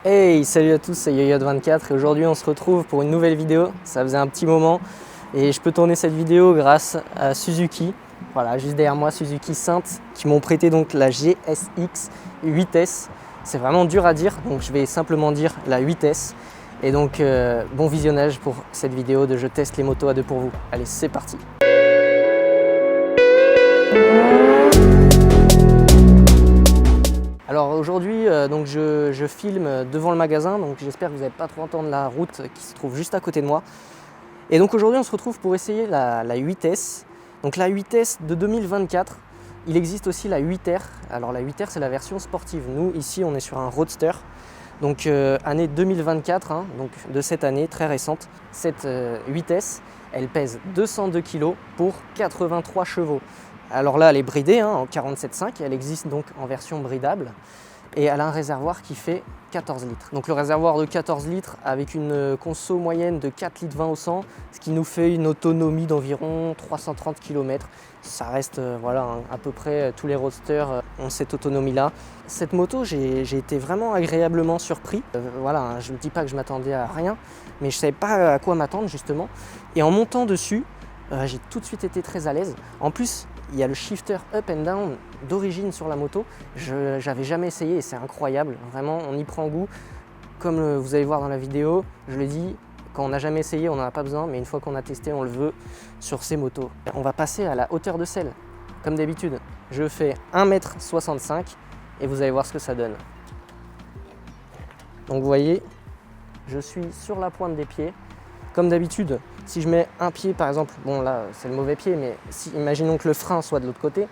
Hey, salut à tous, c'est Yoyot24 et aujourd'hui on se retrouve pour une nouvelle vidéo. Ça faisait un petit moment et je peux tourner cette vidéo grâce à Suzuki. Voilà, juste derrière moi, Suzuki Sainte qui m'ont prêté donc la GSX 8S. C'est vraiment dur à dire, donc je vais simplement dire la 8S. Et donc bon visionnage pour cette vidéo de Je teste les motos à deux pour vous. Allez, c'est parti. Alors aujourd'hui, donc je filme devant le magasin, donc j'espère que vous n'allez pas trop entendre la route qui se trouve juste à côté de moi. Et donc aujourd'hui on se retrouve pour essayer la 8S. Donc la 8S de 2024, il existe aussi la 8R. Alors la 8R c'est la version sportive. Nous ici on est sur un Roadster, donc année 2024, hein, donc de cette année très récente. Cette 8S, elle pèse 202 kg pour 83 chevaux. Alors là, elle est bridée hein, en 47.5, elle existe donc en version bridable et elle a un réservoir qui fait 14 litres. Donc le réservoir de 14 litres avec une conso moyenne de 4 litres 20 au 100, ce qui nous fait une autonomie d'environ 330 km. Ça reste voilà, à peu près tous les roadsters ont cette autonomie-là. Cette moto, j'ai été vraiment agréablement surpris. Voilà, je ne dis pas que je m'attendais à rien, mais je ne savais pas à quoi m'attendre justement. Et en montant dessus, j'ai tout de suite été très à l'aise. En plus, il y a le shifter up and down d'origine sur la moto. Je n'avais jamais essayé et c'est incroyable. Vraiment, on y prend goût. Comme vous allez voir dans la vidéo, je le dis, quand on n'a jamais essayé, on n'en a pas besoin. Mais une fois qu'on a testé, on le veut sur ces motos. On va passer à la hauteur de selle. Comme d'habitude, je fais 1,65 m et vous allez voir ce que ça donne. Donc vous voyez, je suis sur la pointe des pieds. Comme d'habitude, si je mets un pied par exemple, bon là c'est le mauvais pied, mais si, imaginons que le frein soit de l'autre côté,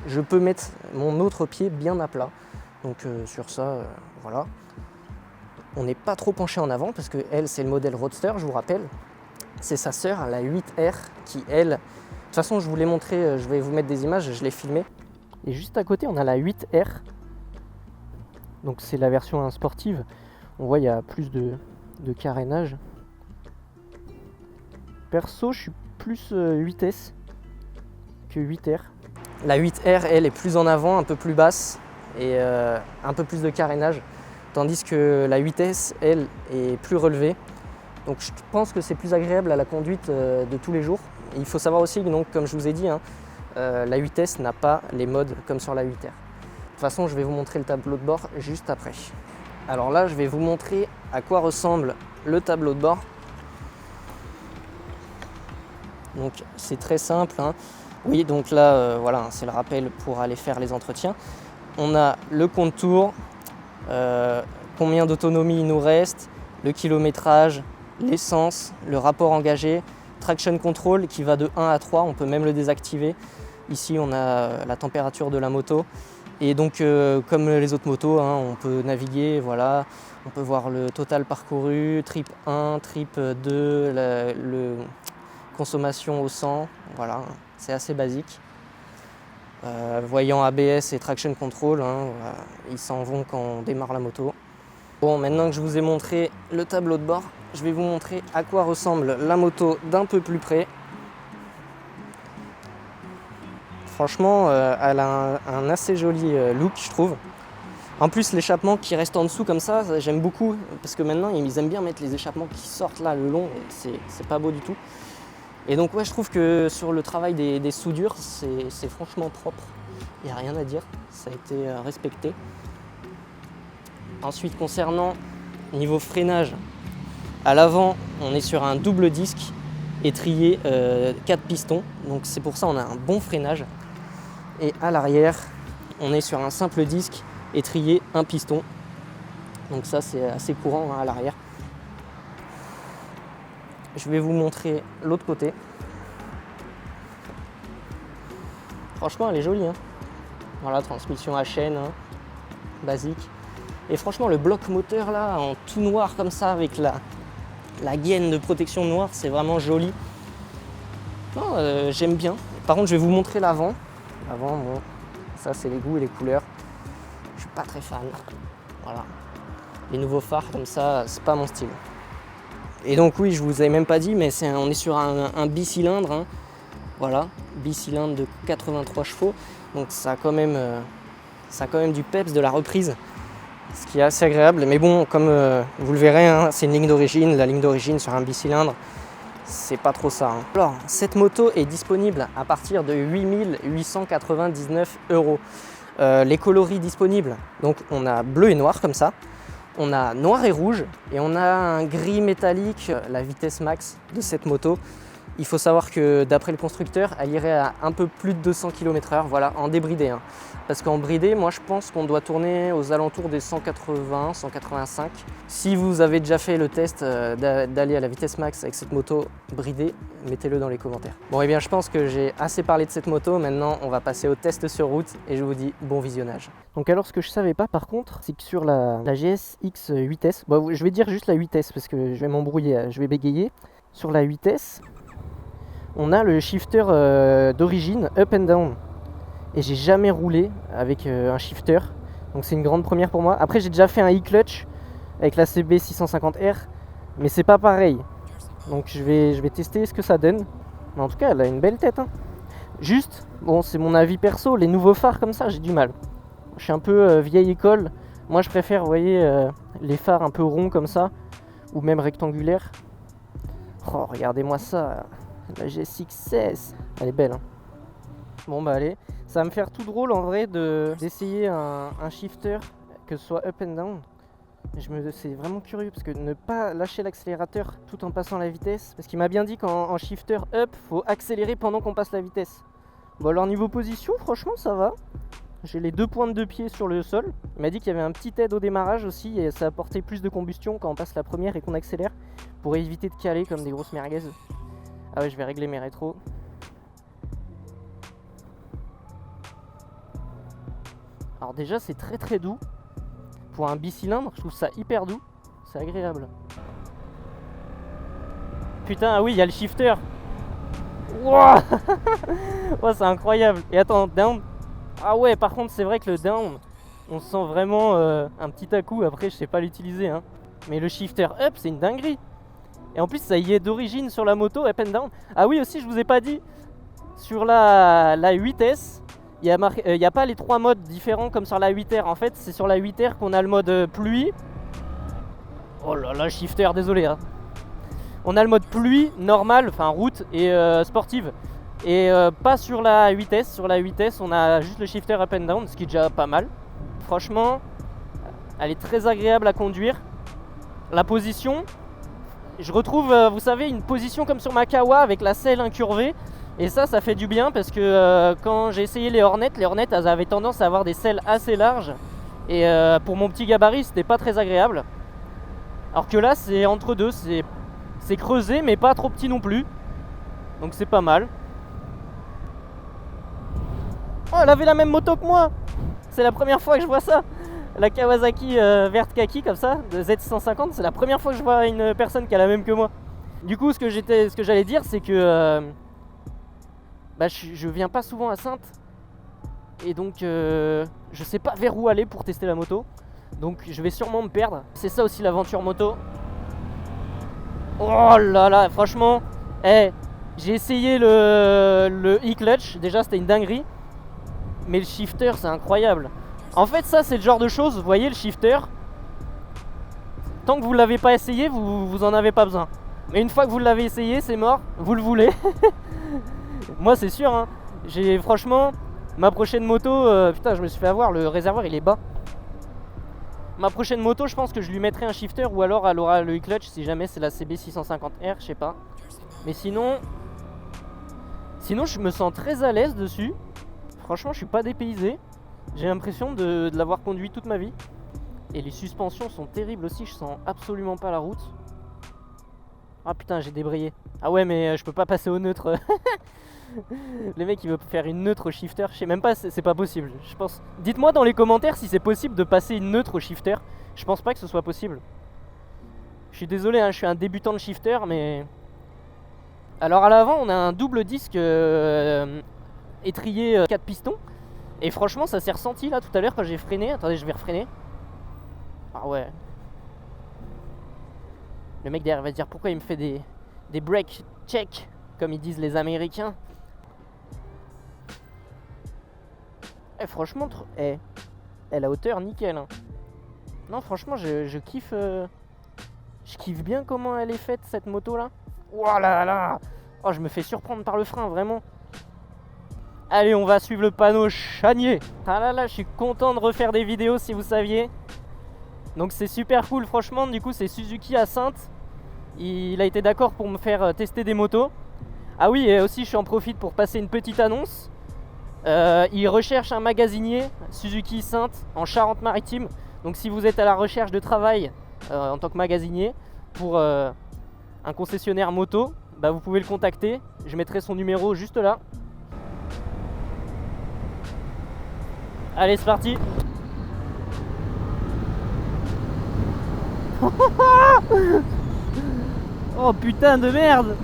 je peux mettre mon autre pied bien à plat. Donc sur ça, voilà. On n'est pas trop penché en avant parce que elle c'est le modèle Roadster, je vous rappelle. C'est sa sœur, la 8R, qui elle... De toute façon je vous l'ai montré, je vais vous mettre des images, je l'ai filmé. Et juste à côté on a la 8R. Donc c'est la version sportive. On voit il y a plus de carénage. Perso, je suis plus 8S que 8R. La 8R, elle, est plus en avant, un peu plus basse et un peu plus de carénage. Tandis que la 8S, elle, est plus relevée. Donc je pense que c'est plus agréable à la conduite de tous les jours. Et il faut savoir aussi que, donc, comme je vous ai dit, hein, la 8S n'a pas les modes comme sur la 8R. De toute façon, je vais vous montrer le tableau de bord juste après. Alors là, je vais vous montrer à quoi ressemble le tableau de bord. Donc c'est très simple, hein. Oui, donc là, voilà, c'est le rappel pour aller faire les entretiens. On a le contour, combien d'autonomie il nous reste, le kilométrage, l'essence, le rapport engagé, traction control qui va de 1 à 3, on peut même le désactiver. Ici, on a la température de la moto. Et donc, comme les autres motos, hein, on peut naviguer, voilà. On peut voir le total parcouru, trip 1, trip 2, consommation au 100, voilà, c'est assez basique. Voyant ABS et traction control, hein, ils s'en vont quand on démarre la moto. Bon, maintenant que je vous ai montré le tableau de bord, je vais vous montrer à quoi ressemble la moto d'un peu plus près. Franchement, elle a un assez joli look, je trouve. En plus, l'échappement qui reste en dessous comme ça, j'aime beaucoup, parce que maintenant, ils aiment bien mettre les échappements qui sortent là le long, et c'est pas beau du tout. Et donc ouais, je trouve que sur le travail des soudures, c'est franchement propre. Il n'y a rien à dire, ça a été respecté. Ensuite, concernant niveau freinage, à l'avant, on est sur un double disque étrié 4 pistons. Donc c'est pour ça on a un bon freinage. Et à l'arrière, on est sur un simple disque étrié 1 piston. Donc ça c'est assez courant hein, à l'arrière. Je vais vous montrer l'autre côté. Franchement, elle est jolie. Hein. Voilà, transmission à chaîne, hein, basique. Et franchement, le bloc moteur là, en tout noir comme ça, avec la gaine de protection noire, c'est vraiment joli. J'aime bien. Par contre, je vais vous montrer l'avant. L'avant, bon, ça c'est les goûts et les couleurs. Je suis pas très fan. Voilà. Les nouveaux phares comme ça, c'est pas mon style. Et donc oui, je vous avais même pas dit, mais on est sur un bicylindre, hein. Voilà, bicylindre de 83 chevaux, donc ça a quand même du peps, de la reprise. ce qui est assez agréable. Mais bon, comme vous le verrez, hein, c'est une ligne d'origine. La ligne d'origine sur un bicylindre, c'est pas trop ça. Hein. Alors, cette moto est disponible à partir de 8 899 €. Les coloris disponibles, donc on a bleu et noir comme ça. On a noir et rouge et on a un gris métallique, la vitesse max de cette moto. Il faut savoir que d'après le constructeur, elle irait à un peu plus de 200 km/h, voilà, en débridé. Hein. Parce qu'en bridé, moi je pense qu'on doit tourner aux alentours des 180, 185. Si vous avez déjà fait le test d'aller à la vitesse max avec cette moto bridée, mettez-le dans les commentaires. Bon, et bien je pense que j'ai assez parlé de cette moto, maintenant on va passer au test sur route et je vous dis bon visionnage. Donc alors ce que je savais pas par contre, c'est que sur la GSX 8S, bon, je vais dire juste la 8S parce que je vais m'embrouiller, je vais bégayer. Sur la 8S, on a le shifter d'origine up and down. Et j'ai jamais roulé avec un shifter. Donc c'est une grande première pour moi. Après j'ai déjà fait un e-clutch avec la CB 650R. Mais c'est pas pareil. Donc je vais tester ce que ça donne. Mais en tout cas elle a une belle tête. Hein. Juste, bon c'est mon avis perso, les nouveaux phares comme ça j'ai du mal. Je suis un peu vieille école. Moi je préfère, vous voyez, les phares un peu ronds comme ça. Ou même rectangulaires. Oh regardez-moi ça. La GSX-S, elle est belle. Hein. Bon bah allez, ça va me faire tout drôle en vrai d'essayer un shifter, que ce soit up and down. C'est vraiment curieux parce que ne pas lâcher l'accélérateur tout en passant la vitesse. Parce qu'il m'a bien dit qu'en shifter up, faut accélérer pendant qu'on passe la vitesse. Bon alors niveau position, franchement ça va. J'ai les 2 pointes de pied sur le sol. Il m'a dit qu'il y avait un petit aide au démarrage aussi et ça apportait plus de combustion quand on passe la première et qu'on accélère. Pour éviter de caler comme des grosses merguez. Ah ouais, je vais régler mes rétros. Alors déjà c'est très très doux. Pour un bicylindre, je trouve ça hyper doux. C'est agréable. Putain, ah oui, il y a le shifter. Wouah. Oh, c'est incroyable. Et attends, down. Ah ouais, par contre c'est vrai que le down, on sent vraiment un petit à-coup. Après je sais pas l'utiliser. Hein. Mais le shifter up, c'est une dinguerie. Et en plus ça y est d'origine sur la moto, up and down. Ah oui aussi, je vous ai pas dit. Sur la 8S, il n'y a pas les 3 modes différents comme sur la 8R. En fait, c'est sur la 8R qu'on a le mode pluie. Oh là là, shifter, désolé. Hein. On a le mode pluie, normal, enfin route et sportive. Et pas sur la 8S. Sur la 8S, on a juste le shifter up and down, ce qui est déjà pas mal. Franchement, elle est très agréable à conduire. La position, je retrouve, vous savez, une position comme sur ma Kawa avec la selle incurvée. Et ça fait du bien parce que quand j'ai essayé les Hornet, elles avaient tendance à avoir des selles assez larges. Et pour mon petit gabarit, c'était pas très agréable. Alors que là, c'est entre deux, c'est creusé mais pas trop petit non plus. Donc c'est pas mal. Oh, elle avait la même moto que moi. C'est la première fois que je vois ça. La Kawasaki verte kaki comme ça, de Z650, c'est la première fois que je vois une personne qui a la même que moi. Du coup, ce que j'allais dire, c'est que bah, je viens pas souvent à Saintes. Et donc, je sais pas vers où aller pour tester la moto. Donc, je vais sûrement me perdre. C'est ça aussi l'aventure moto. Oh là là, franchement, j'ai essayé le e-clutch. Déjà, c'était une dinguerie. Mais le shifter, c'est incroyable. En fait, ça, c'est le genre de choses, vous voyez, le shifter, tant que vous l'avez pas essayé, vous en avez pas besoin. Mais une fois que vous l'avez essayé, c'est mort, vous le voulez. Moi, c'est sûr, hein. Franchement, ma prochaine moto, putain, je me suis fait avoir, le réservoir, il est bas. Ma prochaine moto, je pense que je lui mettrai un shifter ou alors elle aura le e-clutch si jamais c'est la CB 650R, je sais pas. Mais sinon, je me sens très à l'aise dessus. Franchement, je suis pas dépaysé. J'ai l'impression de l'avoir conduit toute ma vie. Et les suspensions sont terribles aussi, je sens absolument pas la route. Ah putain, j'ai débrayé. Ah ouais, mais je peux pas passer au neutre. Les mecs, ils veulent faire une neutre au shifter. Je sais même pas, c'est pas possible. Je pense. Dites-moi dans les commentaires si c'est possible de passer une neutre au shifter. Je pense pas que ce soit possible. Je suis désolé, hein, je suis un débutant de shifter, mais. Alors à l'avant, on a un double disque étrier 4 pistons. Et franchement, ça s'est ressenti là tout à l'heure quand j'ai freiné. Attendez, je vais refreiner. Ah ouais. Le mec derrière va se dire pourquoi il me fait des brake check, comme ils disent les Américains. Franchement, la hauteur, nickel. Hein. Non, franchement, je kiffe. Je kiffe bien comment elle est faite, cette moto là. Oh là là. Oh, je me fais surprendre par le frein, vraiment. Allez, on va suivre le panneau Chanier. Ah là là, je suis content de refaire des vidéos si vous saviez. Donc c'est super cool, franchement. Du coup, c'est Suzuki à Saintes. Il a été d'accord pour me faire tester des motos. Ah oui, et aussi, j'en profite pour passer une petite annonce. Il recherche un magasinier Suzuki Saintes en Charente-Maritime. Donc si vous êtes à la recherche de travail en tant que magasinier pour un concessionnaire moto, bah, vous pouvez le contacter. Je mettrai son numéro juste là. Allez, c'est parti. Oh putain de merde.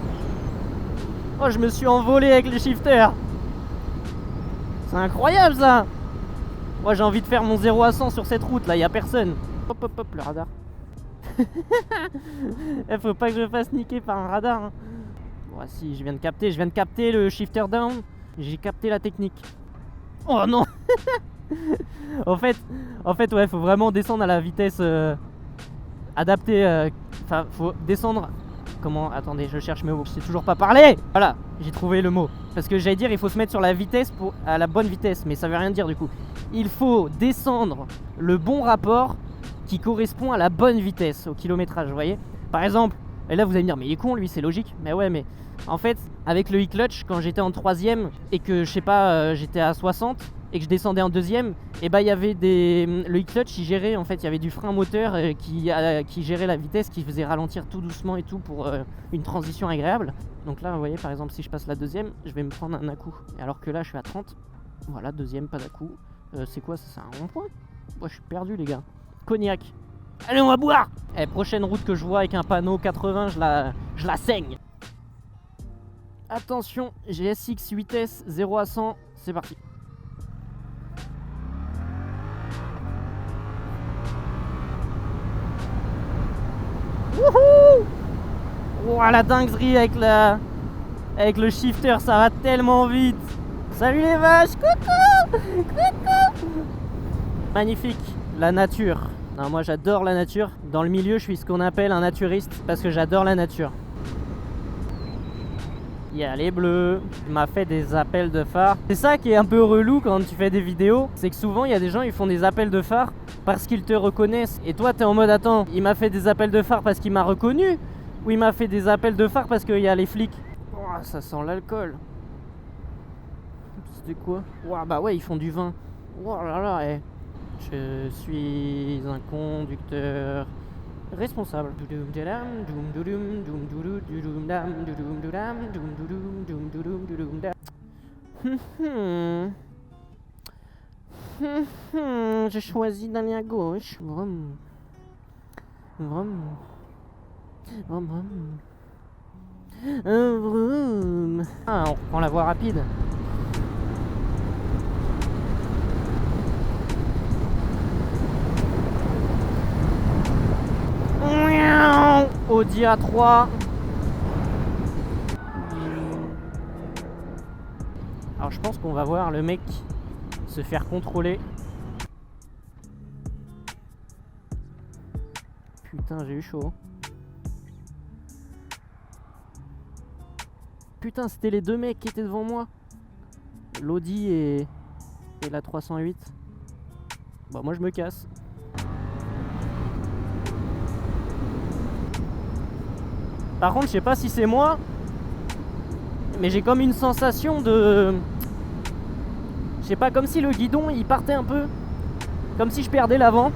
Oh, je me suis envolé avec le shifter. C'est incroyable ça. Moi j'ai envie de faire mon 0 à 100 sur cette route là, y a personne. Hop hop hop, le radar. Faut pas que je fasse niquer par un radar. Bon, si, je viens de capter le shifter down. J'ai capté la technique. Oh non. En fait, ouais, faut vraiment descendre à la vitesse adaptée. Enfin, faut descendre. Comment? Attendez, je cherche mes mots. Je sais toujours pas parler. Voilà, j'ai trouvé le mot. Parce que j'allais dire, il faut se mettre sur la vitesse à la bonne vitesse, mais ça veut rien dire du coup. Il faut descendre le bon rapport qui correspond à la bonne vitesse au kilométrage, vous voyez. Par exemple, et là vous allez me dire, mais il est con lui, c'est logique. Mais ouais, mais en fait, avec le e-clutch, quand j'étais en 3ème et que je sais pas, j'étais à 60 et que je descendais en 2ème, et bah il y avait le e-clutch, il gérait, en fait, il y avait du frein moteur qui gérait la vitesse, qui faisait ralentir tout doucement et tout pour une transition agréable. Donc là, vous voyez, par exemple, si je passe la 2ème, je vais me prendre un à-coup. Alors que là, je suis à 30. Voilà, 2ème, pas d'à-coup. C'est quoi ça? C'est un rond-point? Moi, je suis perdu, les gars. Cognac. Allez, on va boire. Prochaine route que je vois avec un panneau 80, je la saigne. Attention, GSX 8S 0 à 100, c'est parti. Wouhou! Oh, la dinguerie avec le shifter, ça va tellement vite. Salut les vaches, coucou, coucou. Magnifique, la nature. Non, moi j'adore la nature. Dans le milieu, je suis ce qu'on appelle un naturiste parce que j'adore la nature. Il y a les bleus, il m'a fait des appels de phare. C'est ça qui est un peu relou quand tu fais des vidéos, c'est que souvent il y a des gens, ils font des appels de phare parce qu'ils te reconnaissent. Et toi t'es en mode, attends, il m'a fait des appels de phare parce qu'il m'a reconnu, ou il m'a fait des appels de phare parce qu'il y a les flics. Oh, ça sent l'alcool. C'était quoi? Oh, bah ouais, ils font du vin. Oh là là, je suis un conducteur responsable. J'ai choisi d'aller à gauche. Vroom. Vroom. Vroom, vroom. Vroom. Ah, on reprend la voie rapide. Audi A3. Alors je pense qu'on va voir le mec se faire contrôler. Putain, j'ai eu chaud. Putain, c'était les deux mecs qui étaient devant moi. L'Audi et la 308. Bah moi je me casse. Par contre, je sais pas si c'est moi, mais j'ai comme une sensation de... Je sais pas, comme si le guidon il partait un peu. Comme si je perdais l'avant.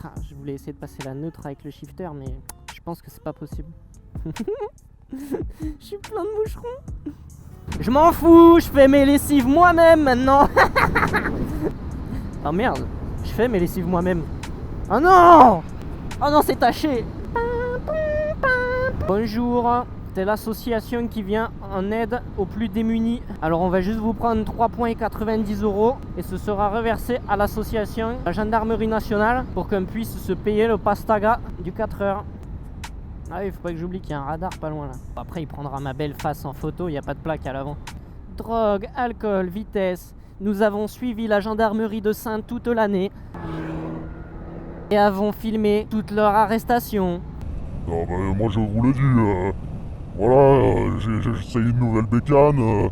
Ah, je voulais essayer de passer la neutre avec le shifter, mais je pense que c'est pas possible. Je suis plein de moucherons. Je m'en fous, je fais mes lessives moi-même maintenant. Oh merde, je fais mes lessives moi-même. Oh non! Oh non, c'est taché. Bonjour, c'est l'association qui vient en aide aux plus démunis. Alors on va juste vous prendre 3,90 € et ce sera reversé à l'association, la gendarmerie nationale, pour qu'on puisse se payer le pastaga du 4 heures. Ah oui, faut pas que j'oublie qu'il y a un radar pas loin là. Après il prendra ma belle face en photo, il n'y a pas de plaque à l'avant. Drogue, alcool, vitesse. Nous avons suivi la gendarmerie de Saintes toute l'année. et avons filmé toute leur arrestation. Non, bah, moi je vous l'ai dit, voilà, j'ai essayé une nouvelle bécane,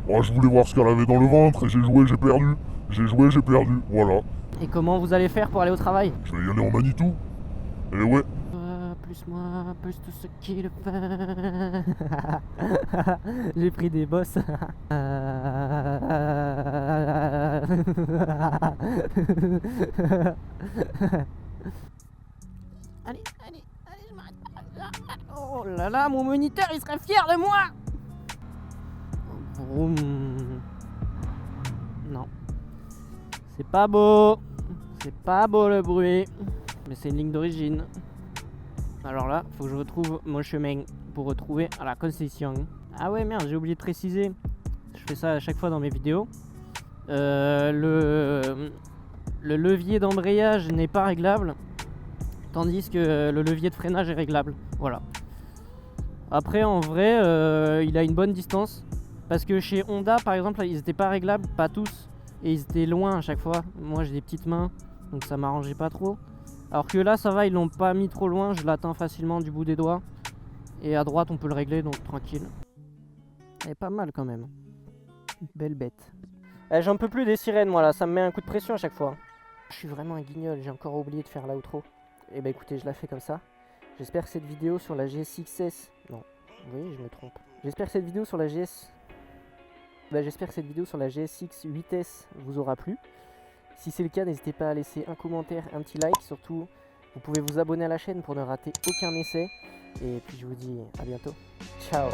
moi, je voulais voir ce qu'elle avait dans le ventre et j'ai joué, j'ai perdu. J'ai joué, j'ai perdu, voilà. Et comment vous allez faire pour aller au travail? Je vais y aller en Manitou. Et ouais. Plus moi, plus tout ce qu'il fait. J'ai pris des bosses. Allez, je m'arrête pas. Oh là là, mon moniteur, il serait fier de moi. Vroom. Non. C'est pas beau. C'est pas beau le bruit. Mais c'est une ligne d'origine. Alors là, faut que je retrouve mon chemin pour retrouver à la concession. Ah ouais, merde, j'ai oublié de préciser. Je fais ça à chaque fois dans mes vidéos. Le levier d'embrayage n'est pas réglable, tandis que le levier de freinage est réglable. Voilà. Après, en vrai, il a une bonne distance. Parce que chez Honda, par exemple, ils n'étaient pas réglables, pas tous. Et ils étaient loin à chaque fois. Moi, j'ai des petites mains, donc ça m'arrangeait pas trop. Alors que là, ça va, ils l'ont pas mis trop loin. Je l'atteins facilement du bout des doigts. Et à droite, on peut le régler, donc tranquille. Elle est pas mal quand même. Belle bête. J'en peux plus des sirènes, moi là. Ça me met un coup de pression à chaque fois. Je suis vraiment un guignol. J'ai encore oublié de faire l'outro. Et bah écoutez, je la fais comme ça. J'espère que cette vidéo sur la GSX-S... Non, oui, je me trompe. J'espère que cette vidéo sur la J'espère que cette vidéo sur la GSX 8S vous aura plu. Si c'est le cas, n'hésitez pas à laisser un commentaire, un petit like. Surtout, vous pouvez vous abonner à la chaîne pour ne rater aucun essai. Et puis je vous dis à bientôt. Ciao.